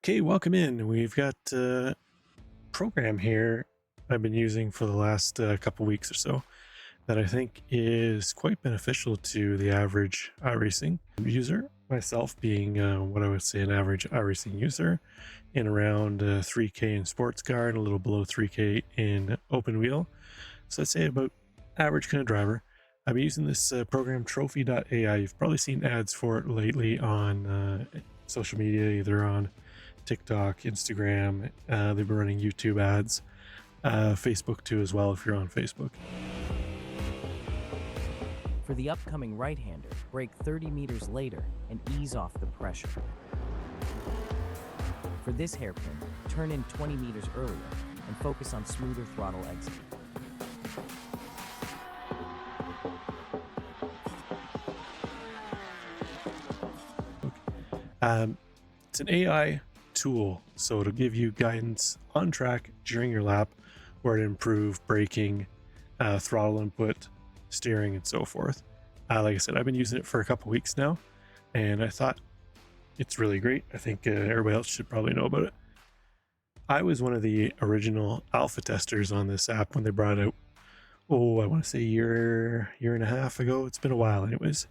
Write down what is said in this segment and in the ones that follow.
Okay, welcome in. We've got a program here I've been using for the last couple weeks or so that I think is quite beneficial to the average iRacing user. Myself being what I would say an average iRacing user in around 3K in sports car and a little below 3K in open wheel. So I'd say about average kind of driver. I've been using this program Trophi.Ai. You've probably seen ads for it lately on social media, either on TikTok, Instagram. They've been running YouTube ads, Facebook too as well if you're on Facebook. For the upcoming right-hander, brake 30 meters later and ease off the pressure. For this hairpin, turn in 20 meters earlier and focus on smoother throttle exit. It's an AI tool, so it'll give you guidance on track during your lap where to improve braking, throttle input, steering, and so forth. Like I said, I've been using it for a couple weeks now, and I thought it's really great. I think everybody else should probably know about it. I was one of the original alpha testers on this app when they brought it out. Oh, I want to say year and a half ago. It's been a while, anyways.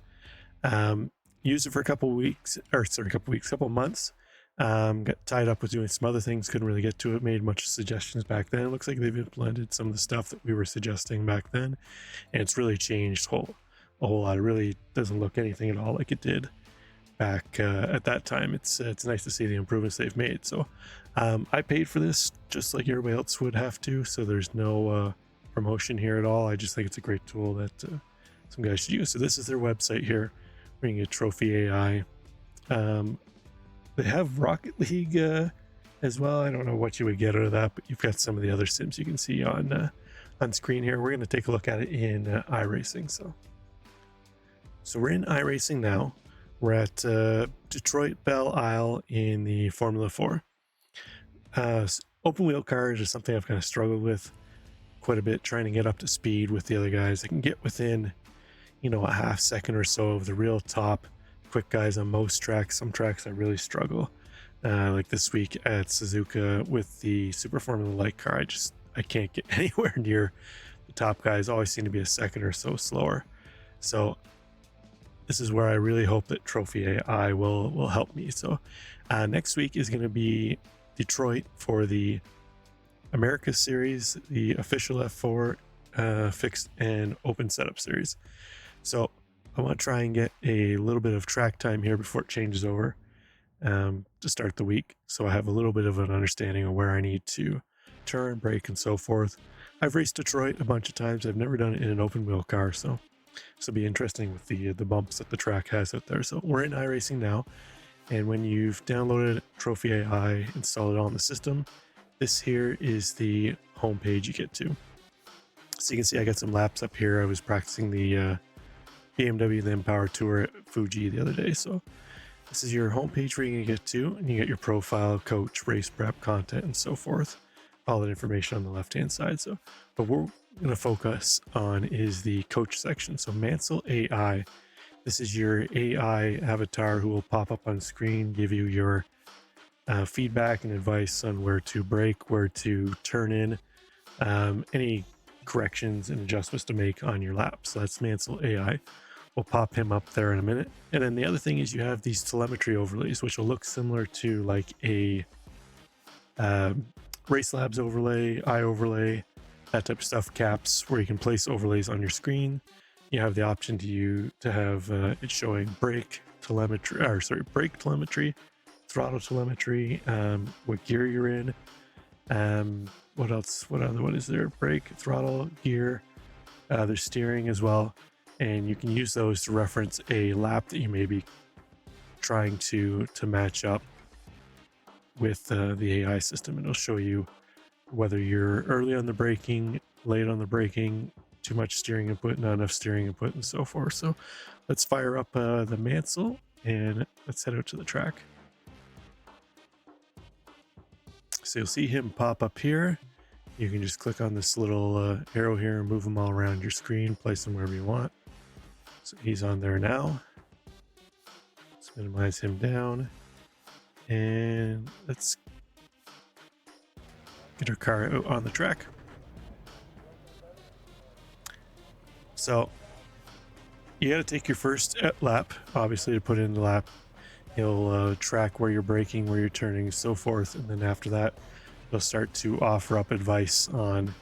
Used it for a couple months. Got tied up with doing some other things, couldn't really get to it, made much suggestions back then. It looks like they've implemented some of the stuff that we were suggesting back then, and it's really changed a whole lot. It really doesn't look anything at all like it did back at that time. It's nice to see the improvements they've made. So I paid for this just like everybody else would have to, so there's no promotion here at all. I just think it's a great tool that some guys should use. So this is their website here. We're gonna get Trophi.Ai. They have Rocket League as well. I don't know what you would get out of that, but you've got some of the other sims you can see on screen here. We're going to take a look at it in iRacing. So we're in iRacing now. We're at Detroit Belle Isle in the Formula 4. Open wheel cars is something I've kind of struggled with quite a bit, trying to get up to speed with the other guys. I can get within, a half second or so of the real top quick guys on most tracks. Some tracks I really struggle, like this week at Suzuka with the Super Formula Light car. I can't get anywhere near the top guys. Always seem to be a second or so slower. So this is where I really hope that Trophi.Ai will help me. So next week is going to be Detroit for the America series, the official F4 fixed and open setup series. So I want to try and get a little bit of track time here before it changes over to start the week. So I have a little bit of an understanding of where I need to turn, brake, and so forth. I've raced Detroit a bunch of times. I've never done it in an open wheel car. So this will be interesting with the bumps that the track has out there. So we're in iRacing now. And when you've downloaded Trophi.Ai, installed it on the system, this here is the home page you get to. So you can see I got some laps up here. I was practicing the BMW the Empower Tour at Fuji the other day. So this is your homepage where you can get to, and you get your profile, coach, race prep, content, and so forth. All that information on the left-hand side. So, but what we're going to focus on is the coach section. So Mansell AI, this is your AI avatar who will pop up on screen, give you your feedback and advice on where to brake, where to turn in, any corrections and adjustments to make on your lap. So that's Mansell AI. We'll pop him up there in a minute. And then the other thing is you have these telemetry overlays, which will look similar to like a Race Labs overlay, iOverlay, that type of stuff, caps, where you can place overlays on your screen. You have the option to have it showing brake telemetry, throttle telemetry, what gear you're in. What else? What is there? Brake, throttle, gear. There's steering as well. And you can use those to reference a lap that you may be trying to match up with the AI system. And it'll show you whether you're early on the braking, late on the braking, too much steering input, not enough steering input, and so forth. So let's fire up the Mansell and let's head out to the track. So you'll see him pop up here. You can just click on this little arrow here and move them all around your screen, place them wherever you want. So he's on there now. Let's minimize him down. And let's get our car out on the track. So you got to take your first lap, obviously, to put in the lap. He'll track where you're braking, where you're turning, so forth. And then after that, he'll start to offer up advice on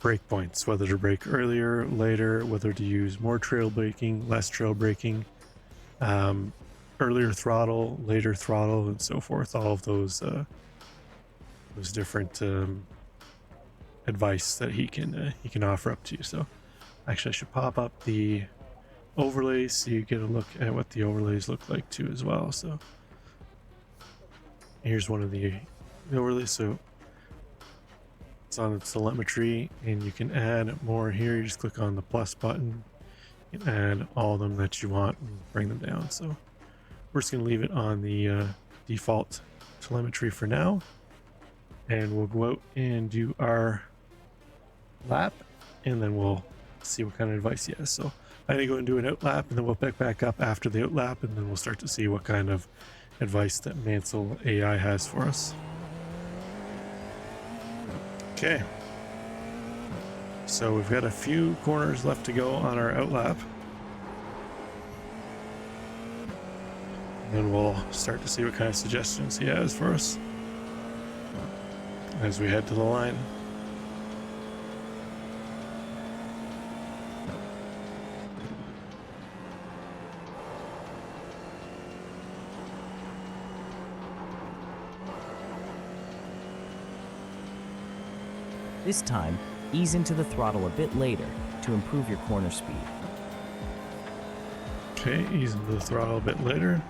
brake points, whether to brake earlier, later, whether to use more trail braking, less trail braking, earlier throttle, later throttle, and so forth. All of those different advice that he can offer up to you. So actually, I should pop up the overlays so you get a look at what the overlays look like too as well. So here's one of the overlays. So it's on the telemetry, and you can add more here. You just click on the plus button. You can add all of them that you want and bring them down. So we're just going to leave it on the default telemetry for now, and we'll go out and do our lap, and then we'll see what kind of advice he has. So I'm going to go and do an out lap, and then we'll pick back up after the out lap, and then we'll start to see what kind of advice that Mansell AI has for us. Okay, so we've got a few corners left to go on our out lap, and then we'll start to see what kind of suggestions he has for us as we head to the line. This time, ease into the throttle a bit later to improve your corner speed. Okay, ease into the throttle a bit later.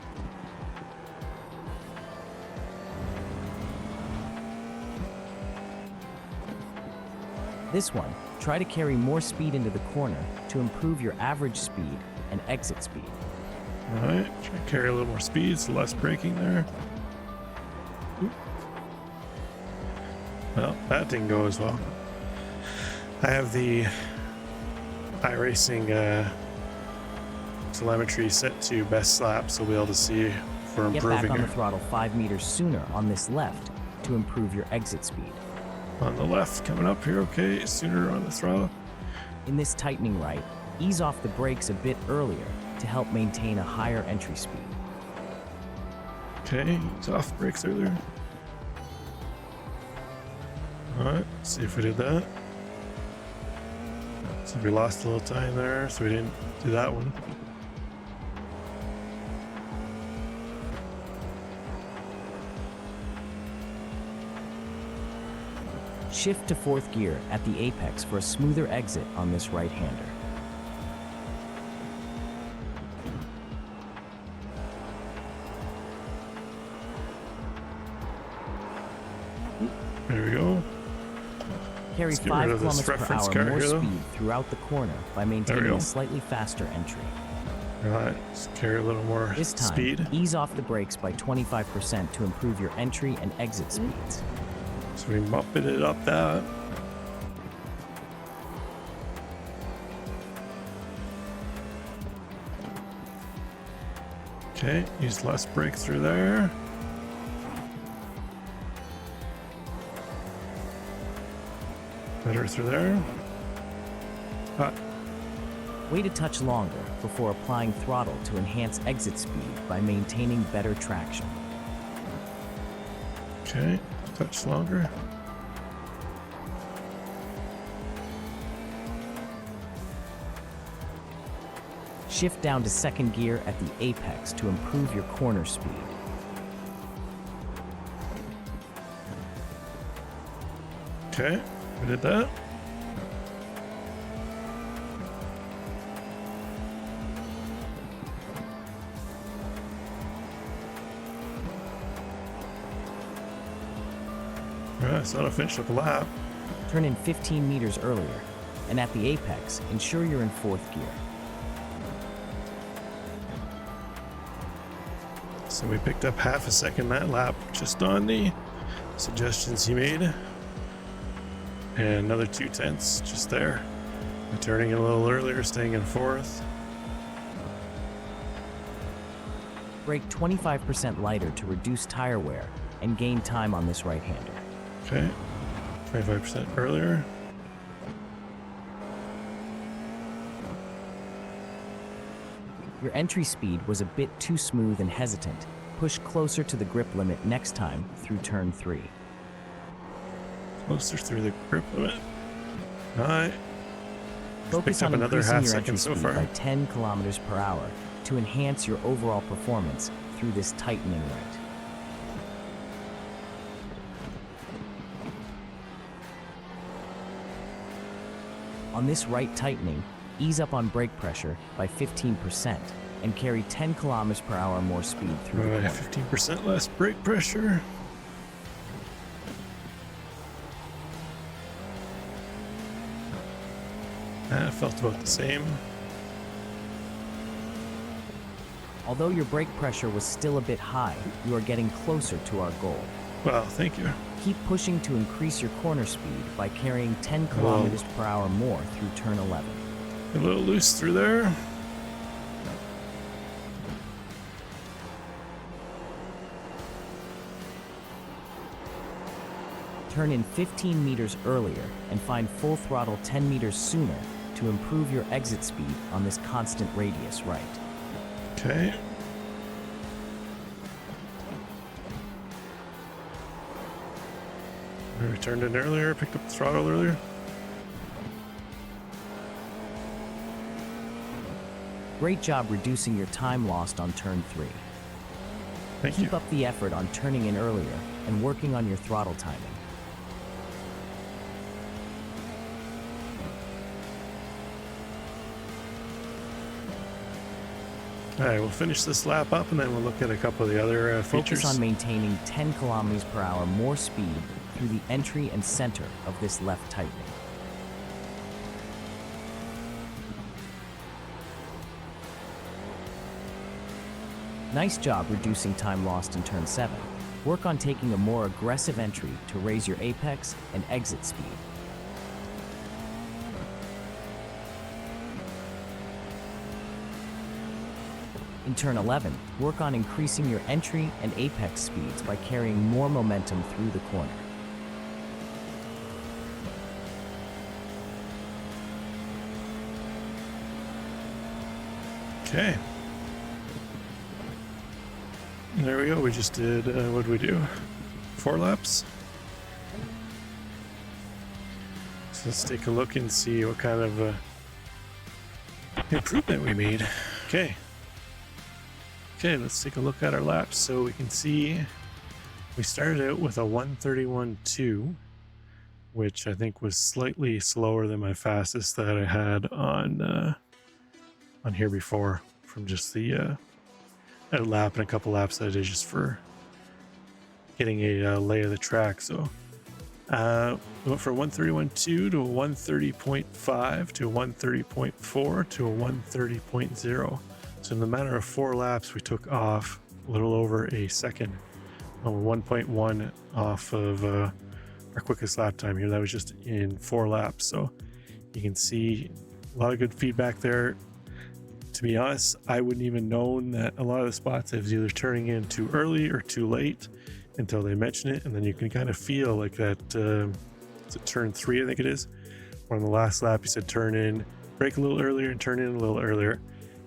This one, try to carry more speed into the corner to improve your average speed and exit speed. Alright, try to carry a little more speed, so less braking there. Oop. Well, that didn't go as well. I have the iRacing telemetry set to best slap, so we'll be able to see if we're Get improving back on it. the throttle 5 meters sooner on this left to improve your exit speed. On the left, coming up here, okay, sooner on the throttle. In this tightening right, ease off the brakes a bit earlier to help maintain a higher entry speed. Okay, it's off the brakes earlier. Alright, see if we did that. So we lost a little time there, so we didn't do that one. Shift to 4th gear at the apex for a smoother exit on this right-hander. There we go. Carry Let's get 5 rid of this kilometers per reference hour car more here, though. speed throughout the corner by maintaining go. a slightly faster entry. Alright, let's carry a little more This time, speed. ease off the brakes by 25% to improve your entry and exit speeds. So we muppet it up that. Okay, use less brake through there. Better through there. Wait a touch longer before applying throttle to enhance exit speed by maintaining better traction. Okay, touch longer. Shift down to 2nd gear at the apex to improve your corner speed. Okay, we did that. Alright, so that'll finish up a lap. Turn in 15 meters earlier, and at the apex, ensure you're in 4th gear. So we picked up half a second that lap just on the suggestions he made. And another 2/10 just there. By turning it a little earlier, staying in 4th. Brake 25% lighter to reduce tire wear and gain time on this right-hander. Okay, 25% earlier. Your entry speed was a bit too smooth and hesitant. Push closer to the grip limit next time through turn 3. Closer through the grip limit. All right. Focus Picked up on another increasing half your second entry so speed far. by 10 kilometers per hour to enhance your overall performance through this tightening right. On this right tightening, ease up on brake pressure by 15% and carry 10 kilometers per hour more speed through the corner. 15% less brake pressure. That felt about the same. Although your brake pressure was still a bit high, you are getting closer to our goal. Well, thank you. Keep pushing to increase your corner speed by carrying 10 kilometers per hour more through turn 11. A little loose through there. Turn in 15 meters earlier and find full throttle 10 meters sooner to improve your exit speed on this constant radius right. Okay. We turned in earlier, picked up the throttle earlier. Great job reducing your time lost on turn 3. Thank you. Keep up the effort on turning in earlier and working on your throttle timing. All right, we'll finish this lap up and then we'll look at a couple of the other features. Focus on maintaining 10 kilometers per hour more speed through the entry and center of this left tightening. Nice job reducing time lost in turn 7. Work on taking a more aggressive entry to raise your apex and exit speed. In turn 11, work on increasing your entry and apex speeds by carrying more momentum through the corner. Okay. There we go. We just did, what did we do? 4 laps? So let's take a look and see what kind of improvement we made. Okay. Okay, let's take a look at our laps so we can see we started out with a 131.2, which I think was slightly slower than my fastest that I had on here before from just the a lap and a couple laps that I did just for getting a lay of the track. So we went from 131.2 to a 130.5 to a 130.4 to a 130.0. So in the matter of 4 laps, we took off a little over a second. 1.1 off of our quickest lap time here. That was just in 4 laps. So you can see a lot of good feedback there. To be honest, I wouldn't even known that a lot of the spots I was either turning in too early or too late until they mention it. And then you can kind of feel like that, it's at turn 3, I think it is, where on the last lap you said turn in, brake a little earlier and turn in a little earlier.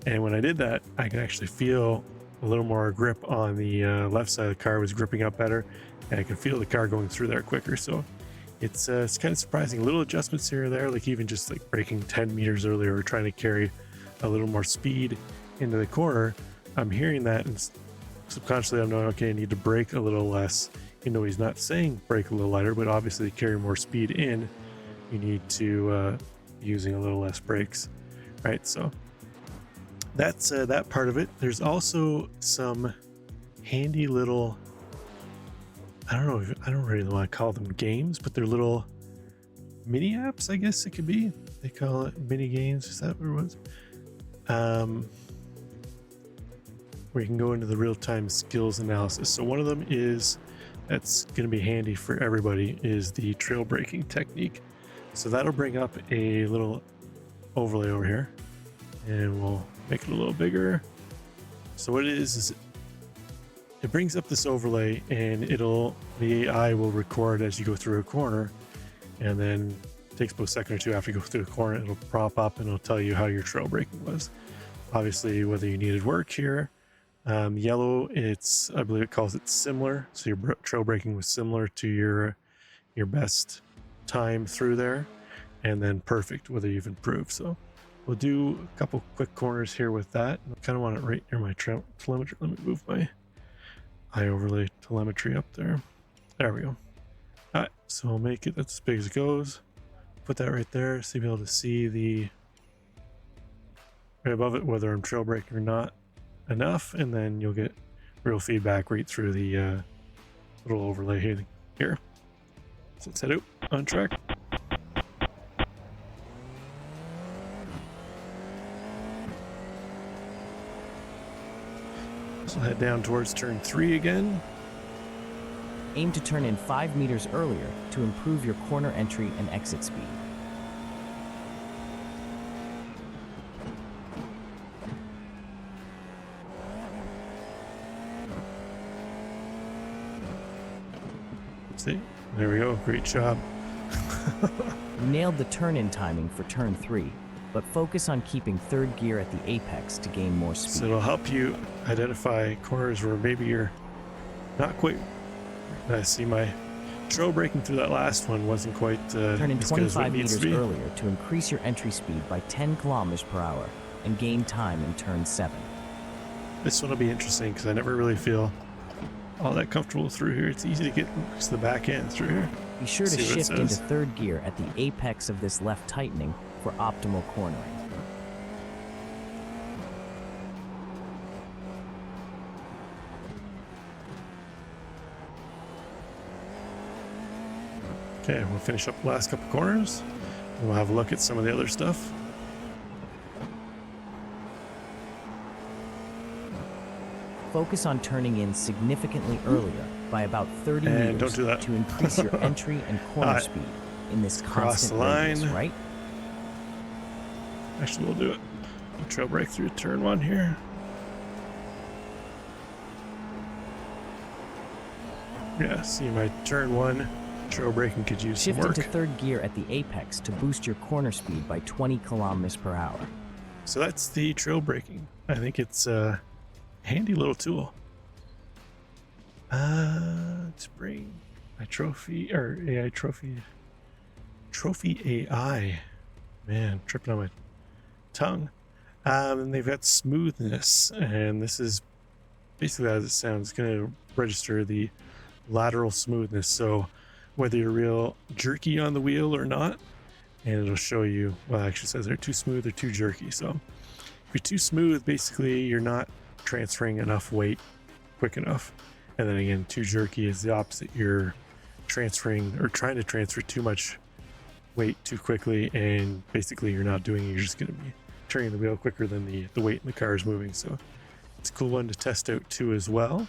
And when I did that, I could actually feel a little more grip on the left side of the car. Was gripping up better, and I could feel the car going through there quicker. So it's kind of surprising. Little adjustments here or there, like even just like braking 10 meters earlier or trying to carry a little more speed into the corner. I'm hearing that, and subconsciously I'm knowing, okay, I need to brake a little less. You know, he's not saying brake a little lighter, but obviously to carry more speed in, you need to be using a little less brakes, right? So that's that part of it. There's also some handy little, I don't really want to call them games, but they're little mini apps, I guess it could be. They call it mini games. Is that what it was? Where you can go into the real-time skills analysis. So one of them is, that's going to be handy for everybody, is the trail braking technique. So that'll bring up a little overlay over here, and we'll make it a little bigger. So what it is it brings up this overlay, and the AI will record as you go through a corner, and then it takes about a second or two after you go through a corner, it'll prop up and it'll tell you how your trail braking was. Obviously, whether you needed work here. Yellow, I believe it calls it similar, so your trail braking was similar to your best time through there, and then perfect, whether you've improved. So we'll do a couple quick corners here with that. I kind of want it right near my telemetry. Let me move my iOverlay telemetry up there. There we go. All right, so we'll make it that's as big as it goes. Put that right there, so you'll be able to see the right above it whether I'm trail braking or not enough, and then you'll get real feedback right through the little overlay here. So let's head out on track. So head down towards turn 3 again. Aim to turn in 5 meters earlier to improve your corner entry and exit speed. See, there we go. Great job. You nailed the turn-in timing for turn 3, but focus on keeping third gear at the apex to gain more speed. So it'll help you identify corners where maybe you're not quite. I see my trail braking through that last one wasn't quite Turn in as good as what it 25 needs meters to be. earlier to increase your entry speed by 10 kilometers per hour and gain time in turn 7. This one will be interesting because I never really feel all that comfortable through here. It's easy to get to the back end through here. Be sure to See what it shift into says. third gear at the apex of this left tightening for optimal cornering. Okay, we'll finish up the last couple corners. And we'll have a look at some of the other stuff. Focus on turning in significantly earlier by about 30 And meters don't do that. to increase your entry and corner Alright. speed in this Cross constant the radius, line. right? Actually, we'll do it. We'll trail brake through turn 1 here. Yeah, see my turn 1 trail braking could use some Shift work. into third gear at the apex to boost your corner speed by 20 kilometers per hour. So that's the trail braking. I think it's a handy little tool. Let's bring my Trophi.AI. Man, tripping on my tongue. And they've got smoothness, and this is basically as it sounds. It's going to register the lateral smoothness. So whether you're real jerky on the wheel or not, and it'll show you, well, it actually says they're too smooth or too jerky. So if you're too smooth, basically you're not transferring enough weight quick enough. And then again, too jerky is the opposite. You're transferring or trying to transfer too much weight too quickly, and basically you're not doing it. You're just going to be turning the wheel quicker than the weight in the car is moving. So it's a cool one to test out too as well.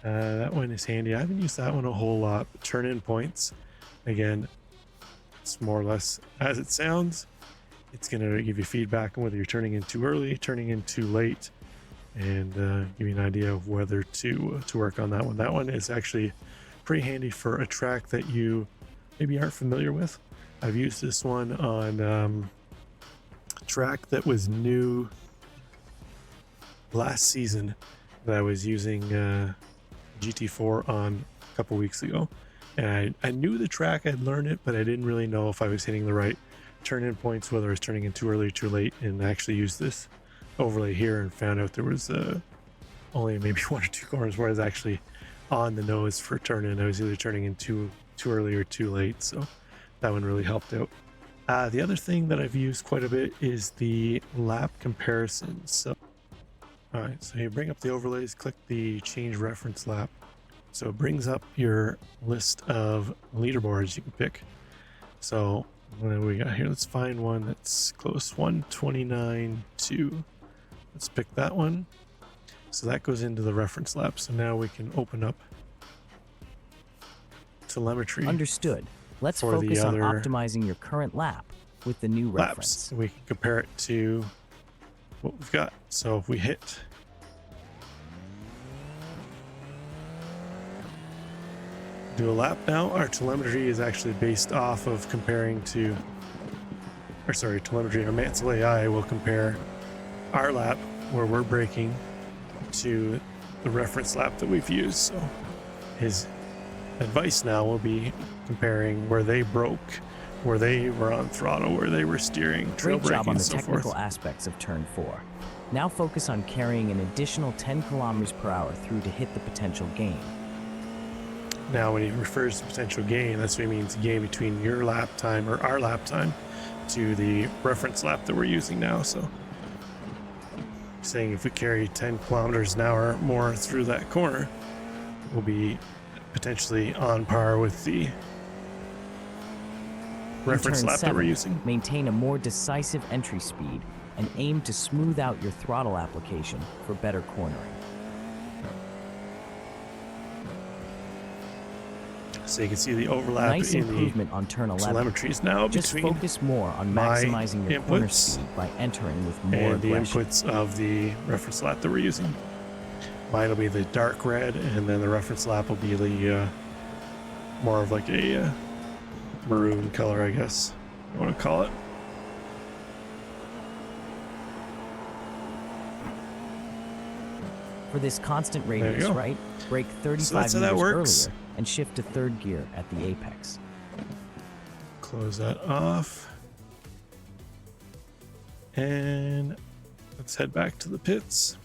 That one is handy. I haven't used that one a whole lot. But turn-in points, again, it's more or less as it sounds. It's going to give you feedback on whether you're turning in too early, turning in too late, and give you an idea of whether to work on that one. That one is actually pretty handy for a track that you maybe aren't familiar with. I've used this one on a track that was new last season that I was using GT4 on a couple weeks ago. And I knew the track, I'd learned it, but I didn't really know if I was hitting the right turn-in points, whether I was turning in too early or too late, and I actually used this overlay here and found out there was only maybe 1 or 2 corners where I was actually on the nose for turn-in. I was either turning in too early or too late, so that one really helped out. The other thing that I've used quite a bit is the lap comparison. So, all right, so you bring up the overlays, click the change reference lap. So it brings up your list of leaderboards you can pick. So what do we got here? Let's find one that's close. 129.2. Let's pick that one. So that goes into the reference lap. So now we can open up telemetry. Understood. Let's for the focus on other optimizing your current lap with the new laps. reference. We can compare it to what we've got. So if we hit do a lap now. Our telemetry is actually based off of comparing to, or sorry, telemetry, our Mansell AI will compare our lap where we're braking to the reference lap that we've used. So his advice now will be comparing where they broke, where they were on throttle, where they were steering, trail Great job braking, on and the so technical forth. aspects of turn 4. Now focus on carrying an additional 10 kilometers per hour through to hit the potential gain. Now, when he refers to potential gain, that's what he means gain between your lap time or our lap time to the reference lap that we're using now. So saying if we carry 10 kilometers an hour more through that corner, we'll be potentially on par with the reference In turn lap that we're 7, using. maintain a more decisive entry speed and aim to smooth out your throttle application for better cornering. So you can see the overlap Nice in improvement the on turn 11. telemetries now Just between focus more on my maximizing your corner inputs speed by entering with more and the aggression. inputs of the reference lap that we're using. Mine will be the dark red, and then the reference lap will be the more of like a maroon color, I guess you want to call it. For this constant you radius, go. right? Brake 35 So that's how that meters works. earlier and shift to third gear at the apex. Close that off. And let's head back to the pits.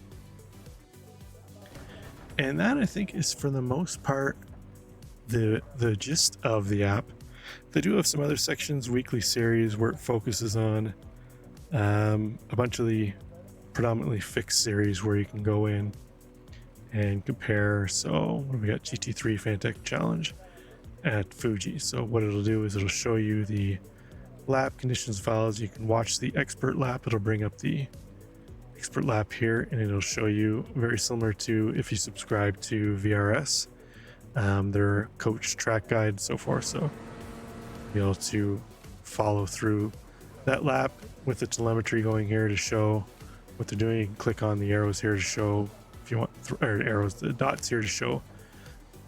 And that, I think, is for the most part the gist of the app. They do have some other sections, weekly series, where it focuses on a bunch of the predominantly fixed series where you can go in and compare. So we got GT3 Fantech Challenge at Fuji. So what it'll do is it'll show you the lap conditions files. You can watch the expert lap. It'll bring up the expert lap here, and it'll show you very similar to if you subscribe to VRS, their coach track guide and so forth. So be able to follow through that lap with the telemetry going here to show what they're doing. You can click on the arrows here to show if you want, or arrows, the dots here to show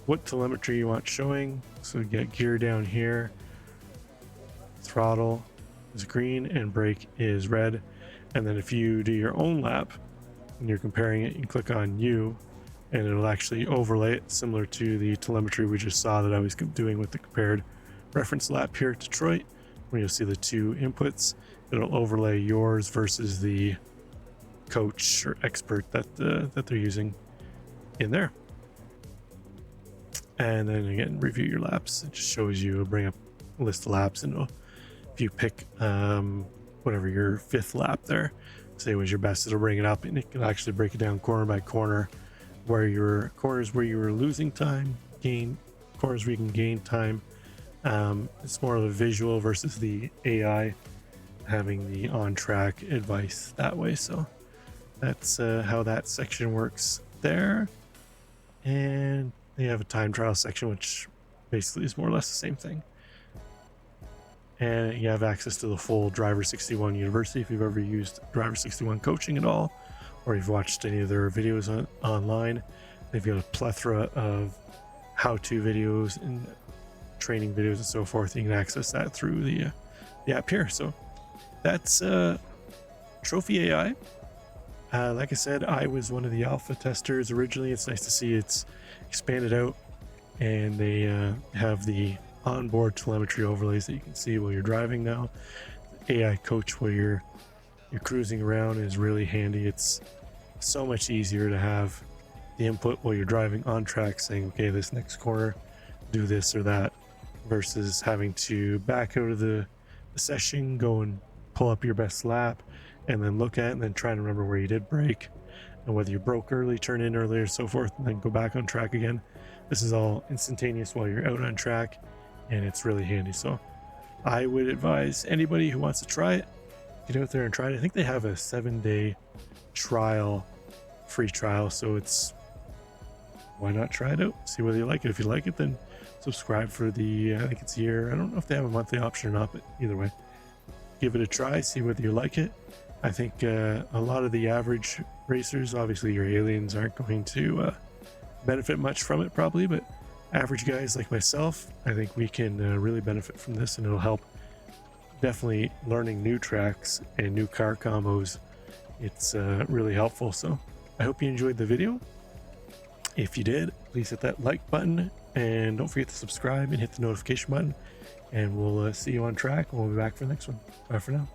what telemetry you want showing. So you get gear down here, throttle is green and brake is red. And then if you do your own lap and you're comparing it, you can click on you and it'll actually overlay it similar to the telemetry we just saw that I was doing with the compared reference lap here at Detroit, where you'll see the two inputs. It'll overlay yours versus the coach or expert that they're using in there. And then again, review your laps. It just shows you, bring up a list of laps, and if you pick whatever your fifth lap there, say was your best, it'll bring it up and it can actually break it down corner by corner, where your corners where you were losing time, gain corners where you can gain time. It's more of a visual versus the AI having the on-track advice that way. So that's how that section works there. And they have a time trial section, which basically is more or less the same thing. And you have access to the full Driver 61 University if you've ever used Driver 61 coaching at all, or you've watched any of their videos online. They've got a plethora of how-to videos and training videos and so forth. You can access that through the app here. So that's Trophi.Ai. Like I said, I was one of the alpha testers originally. It's nice to see it's expanded out, and they have the onboard telemetry overlays that you can see while you're driving now. The AI coach while you're cruising around is really handy. It's so much easier to have the input while you're driving on track, saying, okay, this next corner, do this or that, versus having to back out of the session, go and pull up your best lap, and then look at it and then try to remember where you did brake and whether you broke early, turn in early, or so forth, and then go back on track again. This is all instantaneous while you're out on track, and it's really handy. So I would advise anybody who wants to try it, get out there and try it. I think they have a 7-day trial, free trial, so it's, why not try it out, see whether you like it. If you like it, then subscribe for the I think it's a year. I don't know if they have a monthly option or not, but either way, give it a try, see whether you like it. I think a lot of the average racers, obviously your aliens aren't going to benefit much from it probably, but average guys like myself, I think we can really benefit from this, and it'll help definitely learning new tracks and new car combos. It's really helpful. So I hope you enjoyed the video. If you did, please hit that like button and don't forget to subscribe and hit the notification button, and we'll see you on track, and we'll be back for the next one. Bye for now.